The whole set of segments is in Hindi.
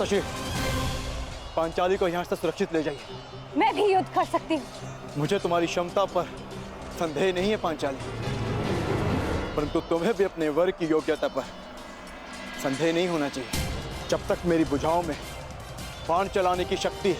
माताश्री, पांचाली को यहाँ से सुरक्षित ले जाइए। मैं भी युद्ध कर सकती हूँ। मुझे तुम्हारी क्षमता पर संदेह नहीं है पांचाली, परंतु तुम्हें भी अपने वर की योग्यता पर संदेह नहीं होना चाहिए। जब तक मेरी भुजाओं में बाण चलाने की शक्ति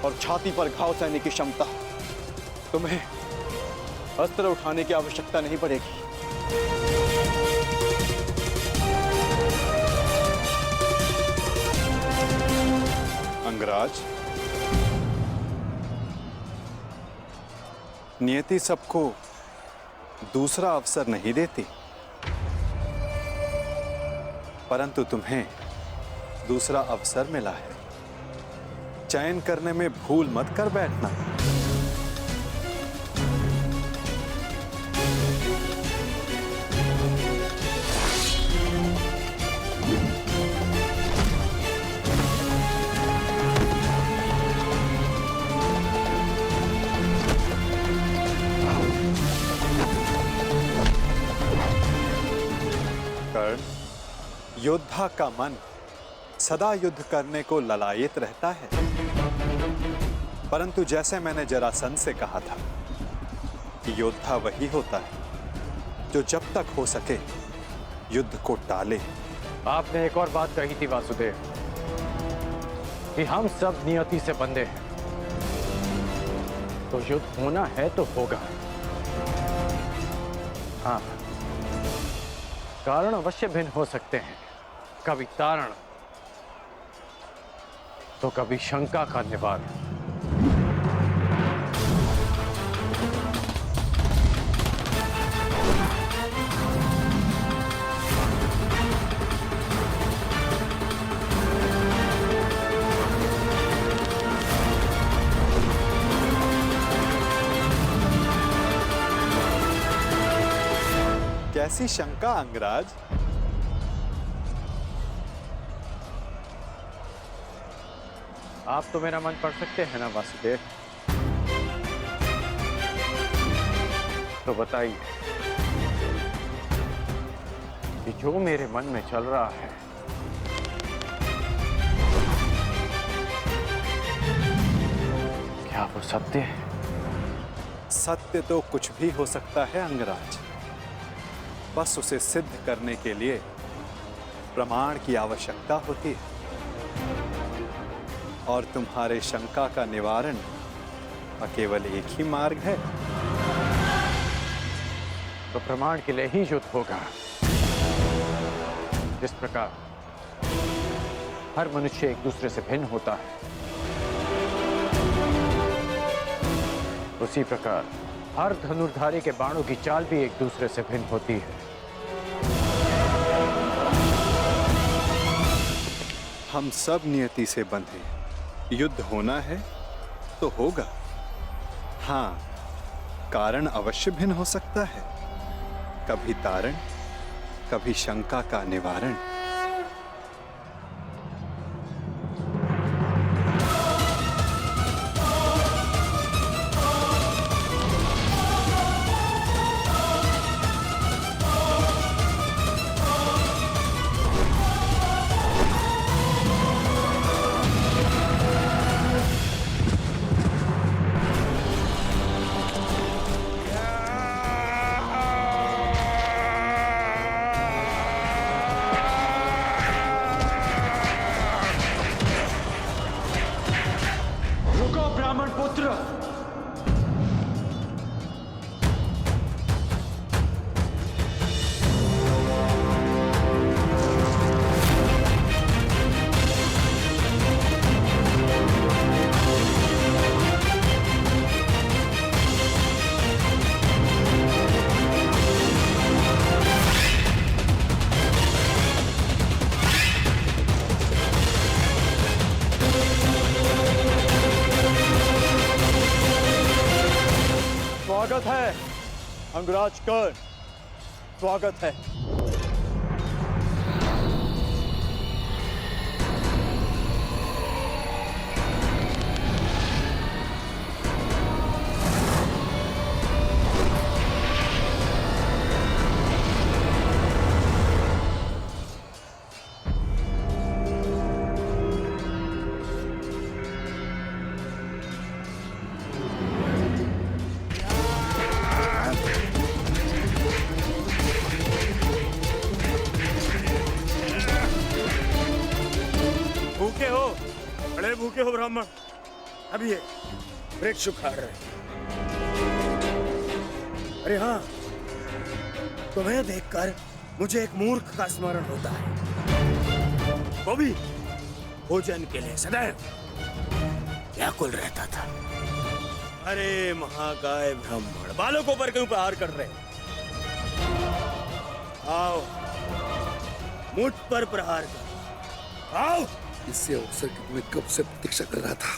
और छाती पर घाव सहने की क्षमता, तुम्हें अस्त्र उठाने की आवश्यकता नहीं पड़ेगी। अंगराज, नियति सबको दूसरा अवसर नहीं देती, परंतु तुम्हें दूसरा अवसर मिला है। चयन करने में भूल मत कर बैठना। कर्ण, योद्धा का मन सदा युद्ध करने को ललायित रहता है, परंतु जैसे मैंने जरासंध से कहा था कि योद्धा वही होता है जो जब तक हो सके युद्ध को टाले। आपने एक और बात कही थी वासुदेव कि हम सब नियति से बंधे हैं, तो युद्ध होना है तो होगा। हाँ, कारण अवश्य भिन्न हो सकते हैं, कभी तारण तो कभी शंका का निवारण। कैसी शंका अंगराज? आप तो मेरा मन पढ़ सकते हैं ना वासुदेव, तो बताइए कि जो मेरे मन में चल रहा है क्या वो सत्य है? सत्य तो कुछ भी हो सकता है अंगराज, बस उसे सिद्ध करने के लिए प्रमाण की आवश्यकता होती है, और तुम्हारे शंका का निवारण केवल एक ही मार्ग है। तो प्रमाण के लिए ही युद्ध होगा। जिस प्रकार हर मनुष्य एक दूसरे से भिन्न होता है, उसी प्रकार हर धनुर्धारी के बाणों की चाल भी एक दूसरे से भिन्न होती है। हम सब नियति से बंधे, युद्ध होना है तो होगा। हाँ, कारण अवश्य भिन्न हो सकता है, कभी तारण, कभी शंका का निवारण। स्वागत है अंगराज कर्ण, स्वागत है। के हो ब्राह्मण? अभी ये वृक्ष उखाड़ रहे। अरे हाँ, तुम्हें देखकर मुझे एक मूर्ख का स्मरण होता है, वो भी भोजन के लिए सदैव व्याकुल रहता था। अरे महाकाय ब्राह्मण, बालों को ऊपर क्यों प्रहार कर रहे? आओ, मुझ पर प्रहार करो, आओ। इससे अवसर की मैं कब से प्रतीक्षा कर रहा था।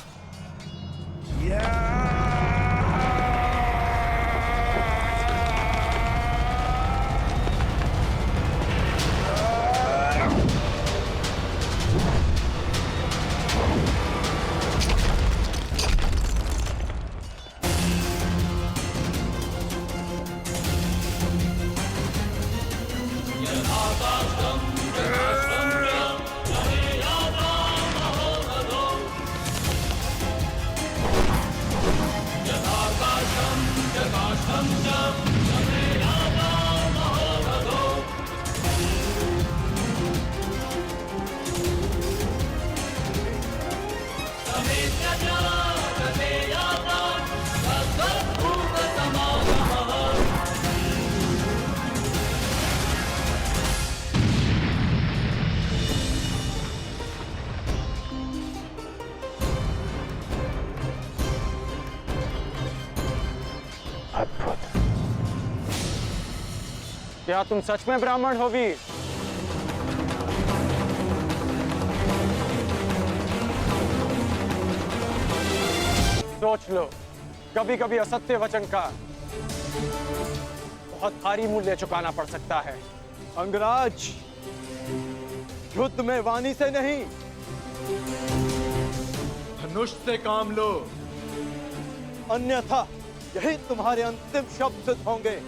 अद्भुत। क्या तुम सच में ब्राह्मण हो वीर? सोच लो, कभी कभी असत्य वचन का बहुत भारी मूल्य चुकाना पड़ सकता है। अंगराज, युद्ध में वाणी से नहीं, धनुष से काम लो, अन्यथा यही तुम्हारे अंतिम शब्द सिद्ध होंगे।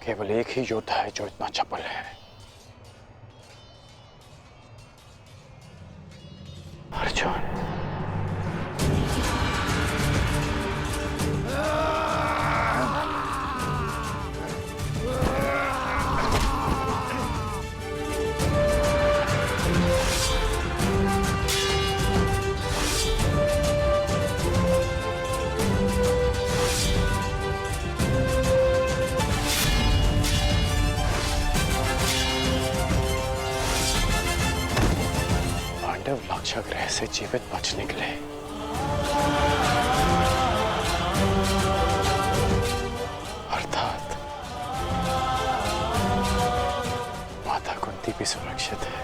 केवल एक ही योद्धा है जो इतना चपल है, अर्जुन। लाक्षागृह से जीवित बच निकले। अर्थात माता कुंती भी सुरक्षित है।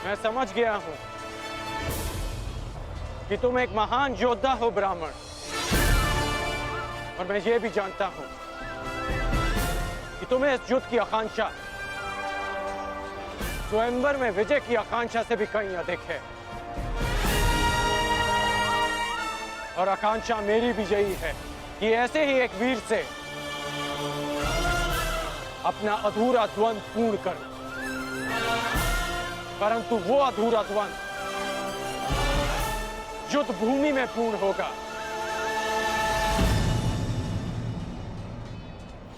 मैं समझ गया हूं कि तुम एक महान योद्धा हो ब्राह्मण, और मैं ये भी जानता हूं कि तुम्हें इस युद्ध की आकांक्षा स्वयंवर में विजय की आकांक्षा से भी कहीं अधिक है। और आकांक्षा मेरी भी यही है कि ऐसे ही एक वीर से अपना अधूरा द्वंद्व पूर्ण करूं। परंतु वो अधूरा द्वंद्व युद्ध भूमि में पूर्ण होगा,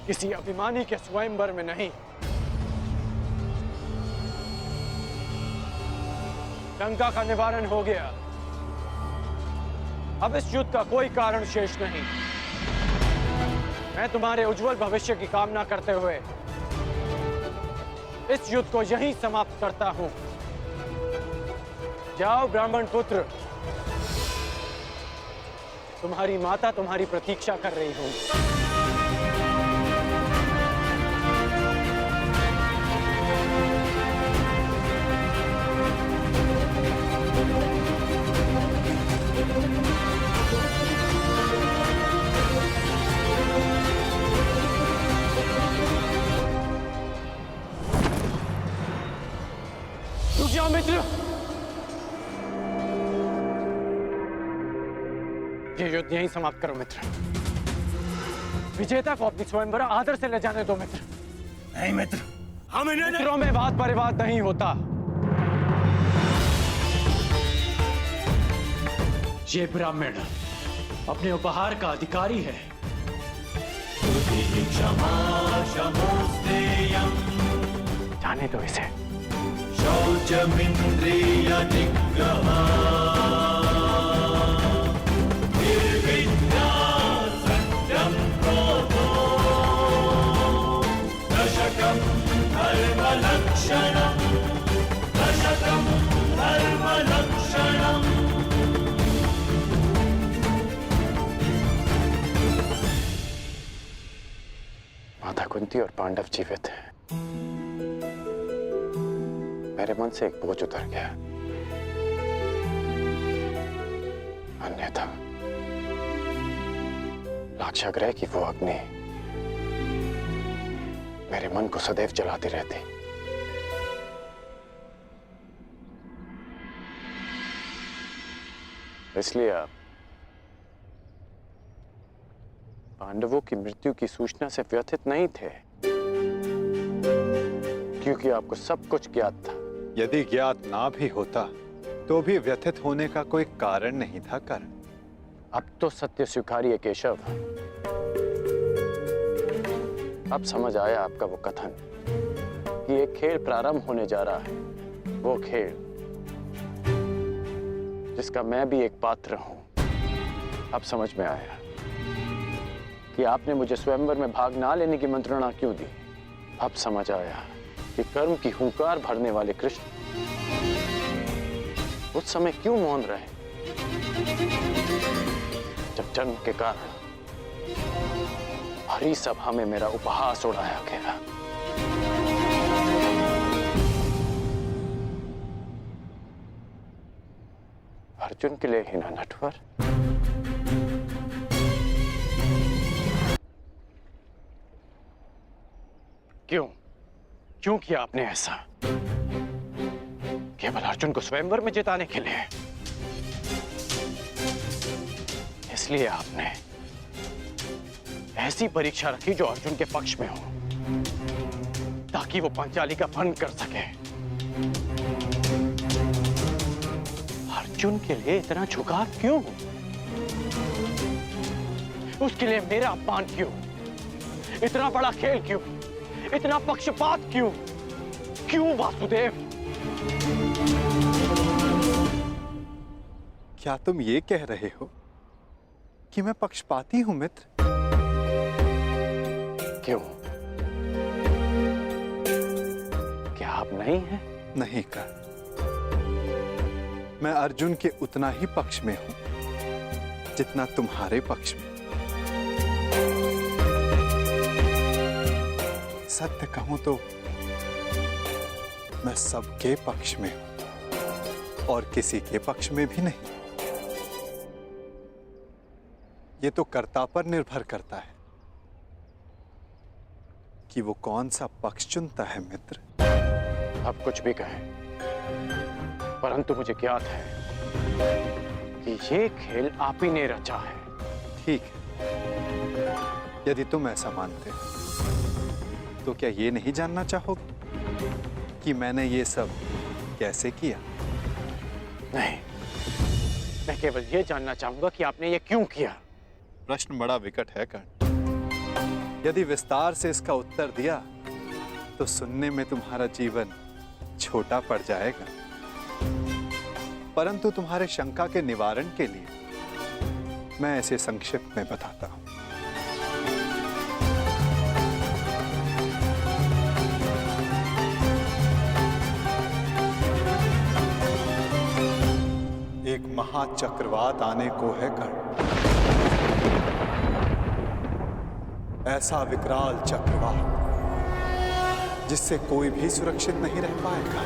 किसी अभिमानी के स्वयंवर में नहीं। लंका का निवारण हो गया, अब इस युद्ध का कोई कारण शेष नहीं। मैं तुम्हारे उज्जवल भविष्य की कामना करते हुए इस युद्ध को यहीं समाप्त करता हूं। जाओ ब्राह्मण पुत्र, तुम्हारी माता तुम्हारी प्रतीक्षा कर रही हूं। रुक जाओ मित्र, ये युद्ध यहीं समाप्त करो मित्र। विजेता को अपनी स्वयंवर आदर से ले जाने दो मित्र। नहीं मित्र, हम इन्हें नहीं। मित्रों में वाद परिवाद नहीं होता। ये ब्राह्मण अपने उपहार का अधिकारी है। जाने दो इसे। माता कुंती और पांडव जीवित हैं। मेरे मन से एक बोझ उतर गया। अन्यथा लाक्षागृह की वो अग्नि मेरे मन को सदैव जलाती रहती। इसलिए आप पांडवों की मृत्यु की सूचना से व्यथित नहीं थे, क्योंकि आपको सब कुछ ज्ञात था। यदि ज्ञात ना भी होता तो भी व्यथित होने का कोई कारण नहीं था कर्ण। अब तो सत्य स्वीकारिए केशव। अब समझ आया आपका वो कथन कि एक खेल प्रारंभ होने जा रहा है, वो खेल जिसका मैं भी एक पात्र हूं। अब समझ में आया कि आपने मुझे स्वयंवर में भाग ना लेने की मंत्रणा क्यों दी। अब समझ आया कि कर्म की हुंकार भरने वाले कृष्ण उस समय क्यों मौन रहे, जब जन्म के कारण हरी सभा में मेरा उपहास उड़ाया गया। अर्जुन के लिए ही ना नटवर। क्यों किया आपने ऐसा? केवल अर्जुन को स्वयंवर में जिताने के लिए? इसलिए आपने ऐसी परीक्षा रखी जो अर्जुन के पक्ष में हो, ताकि वो पांचाली का भंग कर सके। अर्जुन के लिए इतना झुकाव क्यों? उसके लिए मेरा अपमान क्यों? इतना बड़ा खेल क्यों? इतना पक्षपात क्यों? क्यों वासुदेव? क्या तुम ये कह रहे हो कि मैं पक्षपाती हूं मित्र? क्यों? क्या आप नहीं हैं? नहीं कर, मैं अर्जुन के उतना ही पक्ष में हूं जितना तुम्हारे पक्ष में। सत्य कहूं तो मैं सबके पक्ष में हूं और किसी के पक्ष में भी नहीं। ये तो कर्ता पर निर्भर करता है कि वो कौन सा पक्ष चुनता है मित्र। आप कुछ भी कहें, परंतु मुझे ज्ञात है कि ये खेल आप ही ने रचा है। ठीक है, यदि तुम ऐसा मानते हो तो क्या ये नहीं जानना चाहोगे कि मैंने ये सब कैसे किया? नहीं, मैं केवल ये जानना चाहूंगा कि आपने ये क्यों किया। प्रश्न बड़ा विकट है कर्ण। यदि विस्तार से इसका उत्तर दिया तो सुनने में तुम्हारा जीवन छोटा पड़ जाएगा, परंतु तुम्हारे शंका के निवारण के लिए मैं इसे संक्षिप्त में बताता हूं। एक महाचक्रवात आने को है कर्ण, ऐसा विकराल चक्रवात जिससे कोई भी सुरक्षित नहीं रह पाएगा।